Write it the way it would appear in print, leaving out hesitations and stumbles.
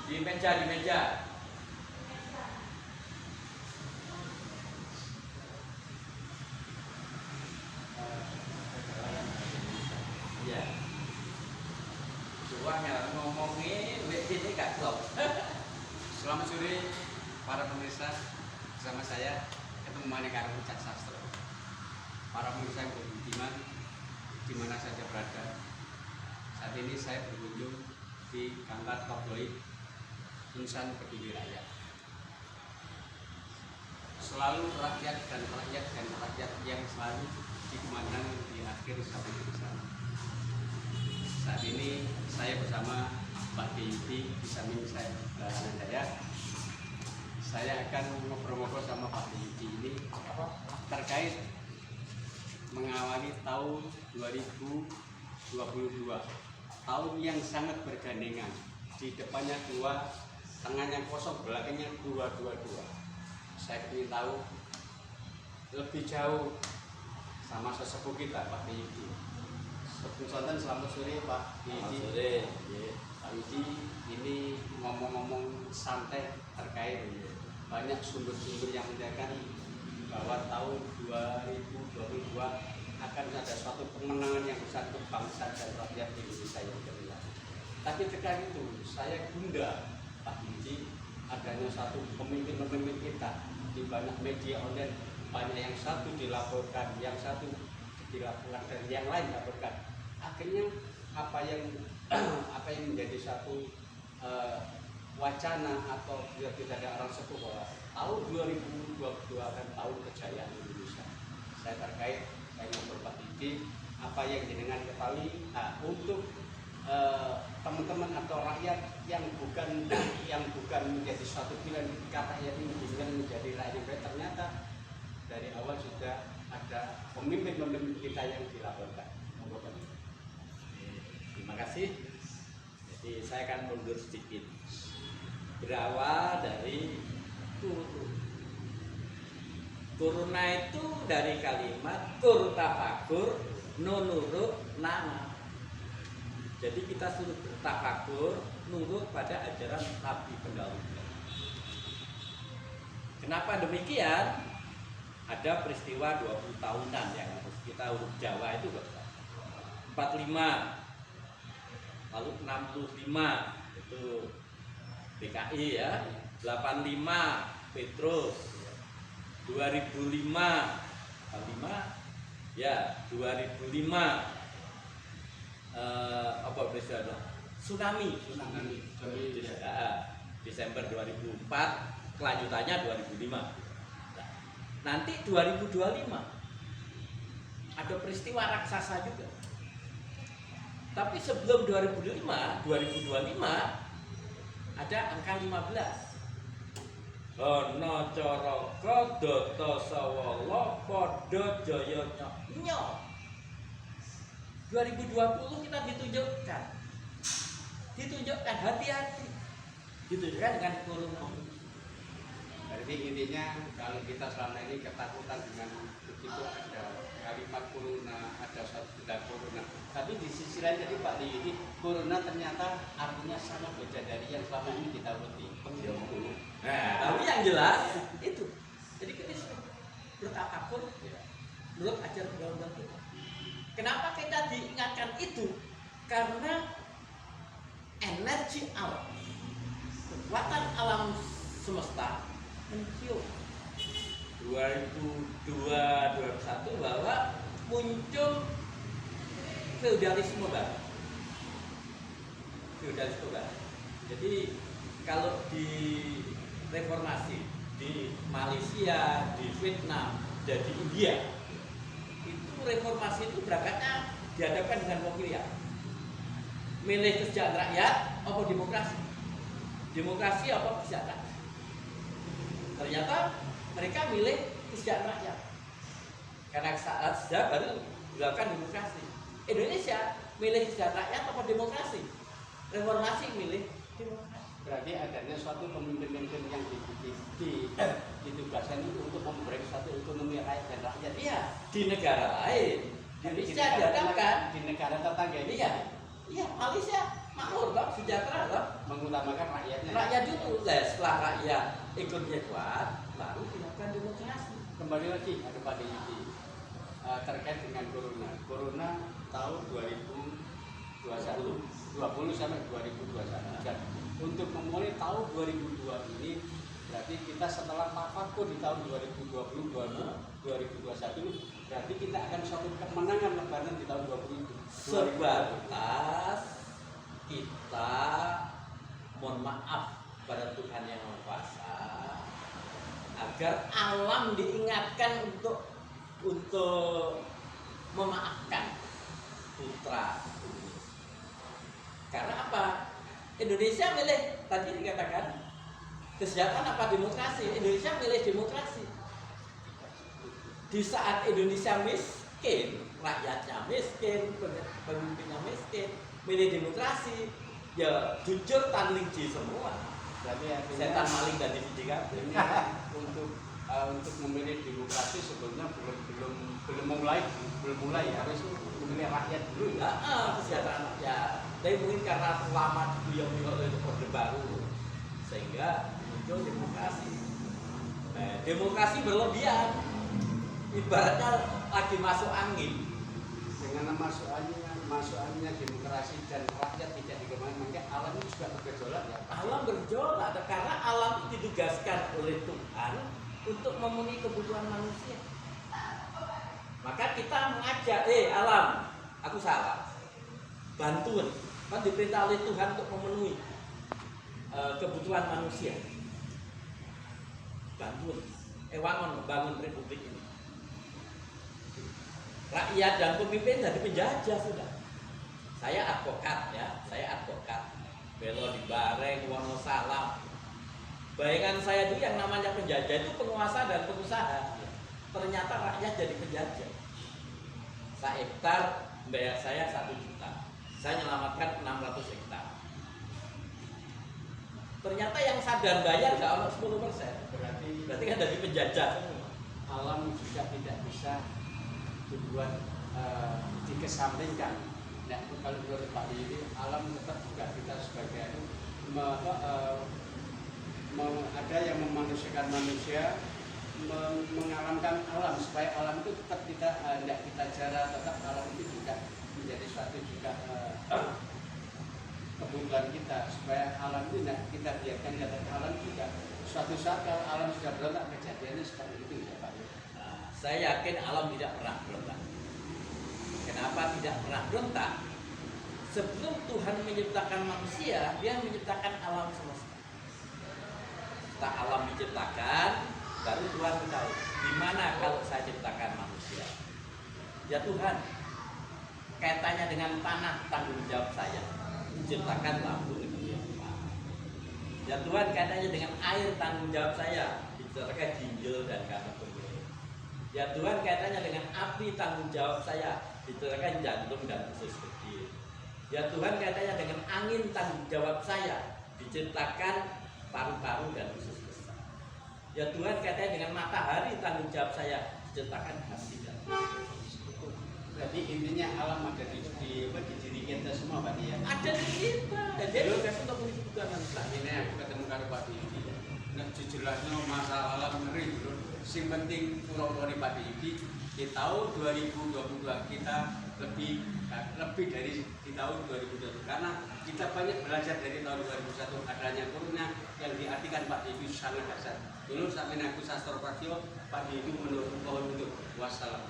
Di meja. Iya. Coba ngomongin ini gak klop. Selamat sore para pemirsa, bersama saya ketemu Manekar Puncak Sastro. Para pemirsa yang berbudiman di mana saja berada. Saat ini saya berkunjung di kantor tabloid Insan Peduli Rakyat. Selalu rakyat dan rakyat dan rakyat yang selalu dikemandang di akhir satu tulisan. Saat ini saya bersama Pak Yudi di samping saya kanan saya akan ngobrol-ngobrol sama Pak Yudi ini terkait mengawali tahun 2022, tahun yang sangat bergandengan, di depannya 2, tengahnya kosong, belakangnya 222. Saya ingin tahu lebih jauh sama sesepuh kita Pak Yudi. Sonten, selamat sore Pak Yudi. Selamat sore. Pak Yudi, ini ngomong-ngomong santai terkait banyak sumber-sumber yang menunjukkan bahwa tahun 2022 akan ada suatu kemenangan yang besar untuk bangsa dan rakyat Indonesia yang gemilang. Tapi terkait itu, saya gunda Pak Yudi adanya satu pemimpin-pemimpin kita di banyak media online, banyak yang satu dilaporkan, yang satu dilaporkan dan yang lain dilaporkan. Akhirnya apa yang menjadi satu wacana atau tidak ada orang sepuh bahwa tahun 2022 akan tahun kejayaan Indonesia. Saya terkait, saya ngobrol Pak Yudi, apa yang jenengan ketahui untuk teman-teman atau rakyat yang bukan menjadi suatu pilihan kata rakyat ini bukan menjadi rakyat yang baik, ternyata dari awal sudah ada pemimpin-pemimpin kita yang dilaporkan. Terima kasih. Jadi saya akan mundur sedikit. Berawal dari turun. Turuna itu dari kalimat tur tafakur nunurut nama. Jadi kita suruh bertafakur nurut pada ajaran Nabi pendahulu. Kenapa demikian? Ada peristiwa 20 tahunan yang harus kita urut Jawa itu 45, lalu 65 itu PKI ya, 85 Petrus, 2005 ya 2005 apa peristiwa tsunami Desember 2004, kelanjutannya 2005. Nanti 2025 ada peristiwa raksasa juga. Tapi sebelum 2025 ada angka 15. Ana caraka data sawala padha jaya nyo. 2020 kita ditunjukkan hati-hati. Ditunjukkan dengan corona. Jadi intinya kalau kita selama ini ketakutan dengan begitu ada kalimat corona, ada satu tidak corona. Tapi di sisi lain tadi Pak Yudi, corona ternyata artinya sangat beda dari yang selama ini kita takuti. Nah, tapi yang jelas itu. Jadi kita bertafakur menurut ajaran undang-undang kita. Kenapa kita diingatkan itu? Karena energi alam, kekuatan alam semesta mencium 2021 bahwa muncul feudalisme baru. Jadi kalau di reformasi di Malaysia, di Vietnam, dan di India itu reformasi itu berangkatnya dihadapkan dengan pilihan milih kesejahteraan rakyat apa demokrasi, apa kesejahteraan. Ternyata mereka milih kesejahteraan rakyat karena saat sudah baru dilakukan demokrasi. Indonesia milih kesejahteraan rakyat apa demokrasi? Reformasi milih demokrasi. Berarti adanya suatu pemimpin-pemimpin yang ditugaskan itu untuk memberi suatu ekonomi rakyat dan rakyat. Iya, di negara lain. Indonesia dihadapkan di negara tetangga ini. Iya, Malaysia makmur toh, sejahtera toh. mengutamakan rakyatnya. Rakyat dulu, setelah rakyat ikutnya kuat, baru dilakukan demokrasi. Kembali lagi ada Pak Yudi terkait dengan corona. Corona tahun 2020 sampai 2021. Dan untuk memulai tahun 2002 ini berarti kita setelah tafakur di tahun 2020 2021 berarti kita akan suatu kemenangan lebaran di tahun 2020. Sebatas kita mohon maaf pada Tuhan yang Maha Kuasa agar alam diingatkan untuk memaafkan putra Indonesia. Karena apa? Indonesia milih, tadi dikatakan kesejahteraan apa demokrasi? Indonesia milih demokrasi. Di saat Indonesia miskin, rakyatnya miskin, pemimpinnya miskin, milih demokrasi, ya jujur tanlingji semua. Berarti Setan maling dan dididik. Untuk memilih demokrasi sebetulnya belum mulai harus memilih rakyat dulu ya. Kesejahteraan rakyat. Tapi mungkin karena lama dibuyong oleh Orde Baru sehingga muncul demokrasi. Demokrasi berlebihan. Ibaratnya lagi masuk angin. Dengan masuk anginnya demokrasi dan rakyat tidak dikembangkan, maka alam itu juga bergejolak ya. Alam bergejolak karena alam itu ditugaskan oleh Tuhan untuk memenuhi kebutuhan manusia. Maka kita mengajak, alam, aku salah, bantuan. Kan diperintah oleh Tuhan untuk memenuhi kebutuhan manusia. Bantuan, wangon membangun republik ini. Rakyat dan pemimpin jadi penjajah sudah. Saya advokat ya, belo di Bareng, Wonosalam. Bayangan saya dulu yang namanya penjajah itu penguasa dan pengusaha. Ternyata rakyat jadi penjajah. Hektar bayar saya 1 juta. Saya menyelamatkan 600 hektar. Ternyata yang sadar bayar nggak ono 10%. Berarti kan dari penjajah semua. Alam juga tidak bisa dibuat dikesampingkan. Nah, kalau menurut Pak ini alam tetap juga kita sebagai ada yang memanusiakan manusia, mengalamkan alam supaya alam itu tetap kita tidak kita jara, tetap alam itu juga menjadi suatu juga kebutuhan kita supaya alam itu tidak kita biarkan dan alam juga suatu saat kalau alam sudah berontak kejadiannya seperti itu ya Pak. Saya yakin alam tidak pernah berontak. Kenapa tidak pernah berontak? Sebelum Tuhan menciptakan manusia, Dia menciptakan alam semesta. Setelah alam diciptakan, baru Tuhan tahu gimana kalau saya ciptakan manusia. Ya Tuhan, kaitannya dengan tanah tanggung jawab saya. Menciptakan lampu kemudian. Ya Tuhan, kaitannya dengan air tanggung jawab saya. Diciptakan ginjal dan kantong kemih. Ya Tuhan, kaitannya dengan api tanggung jawab saya. Diciptakan jantung dan usus kecil. Ya Tuhan, kaitannya dengan angin tanggung jawab saya. Diciptakan paru-paru dan usus besar. Ya Tuhan, kaitannya dengan matahari tanggung jawab saya. Diciptakan hati dan usus. Berarti intinya alam ada di diri kita semua Pak ya. Ada di kita. Dan dia juga untuk memenuhi kebutuhan manusia. Ini aku ketemu karo Pak Yudi. Nek jelasnya masalah alam ngeri bro. Sing penting pulau-pulau Pak Yudi di tahun 2022 kita lebih dari di tahun 2020 karena kita banyak belajar dari tahun 2001 adanya corona yang diartikan Pak Yudi sangat dasar. Dulu sampai aku sastra Pak Yudi menurut pohon untuk wassalam.